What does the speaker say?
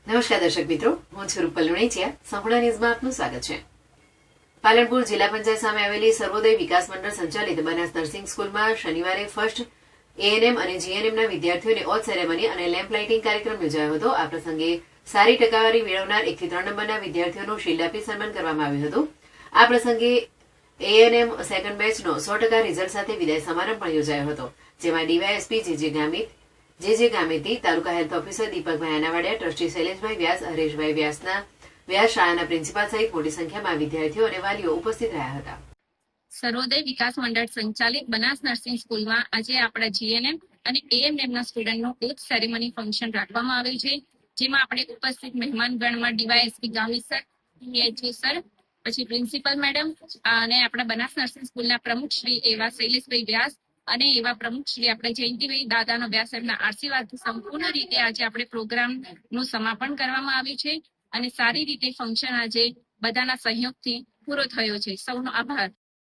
નમસ્કાર દર્શક મિત્રો, હું છું રૂપલ લુણીચિયા. સંપૂર્ણ ન્યૂઝમાં આપનું સ્વાગત છે. પાલનપુર જિલ્લા પંચાયત સામે આવેલી સર્વોદય વિકાસ મંડળ સંચાલિત બનાસ નર્સિંગ સ્કૂલમાં શનિવારે ફર્સ્ટ એએનએમ અને જીએનએમના વિદ્યાર્થીઓને ઓથ સેરેમની અને લેમ્પ લાઇટિંગ કાર્યક્રમ યોજાયો હતો. આ પ્રસંગે સારી ટકાવારી મેળવનાર 1 થી 3 નંબરના વિદ્યાર્થીઓનું શિલ્ડ આપી સન્માન કરવામાં આવ્યું હતું. આ પ્રસંગે એએનએમ સેકન્ડ બેચનો 100% રિઝલ્ટ સાથે વિદાય સમારંભ પણ યોજાયો હતો, જેમાં ડીવાયએસપી જે ગામિતી, તાલુકા હેલ્થ ઓફિસર દીપકભાઈ આનાવાડિયા, ટ્રસ્ટી શૈલેષભાઈ વ્યાસ, હરેશભાઈ વ્યાસના વ્યાસ શાળાના પ્રિન્સિપાલ સહિત મોટી સંખ્યામાં વિદ્યાર્થીઓ અને વાલીઓ ઉપસ્થિત રહ્યા હતા. સર્વોદય વિકાસ મંડળ સંચાલિત બનાસ નર્સિંગ સ્કૂલમાં આજે આપણા જીએનએમ અને એએનએમના સ્ટુડન્ટનું ઓથ સેરેમની ફંક્શન રાખવામાં આવ્યું છે, જેમાં આપણે ઉપસ્થિત મહેમાનગણમાં ડીવાયએસપી ગામિત સર, પીએચઓ સર, પછી પ્રિન્સિપલ મેડમ અને આપણા બનાસ નર્સિંગ સ્કૂલના પ્રમુખ શ્રી એવા શૈલેષભાઈ વ્યાસ અને એવા પ્રમુખ શ્રી આપણે જયંતિભાઈ દાદાનો વ્યાસ એમના આશીર્વાદથી સંપૂર્ણ રીતે આજે આપણે પ્રોગ્રામનું સમાપન કરવામાં આવ્યું છે અને સારી રીતે ફંક્શન આજે બધાના સહયોગથી પૂરો થયો છે. સૌનો આભાર.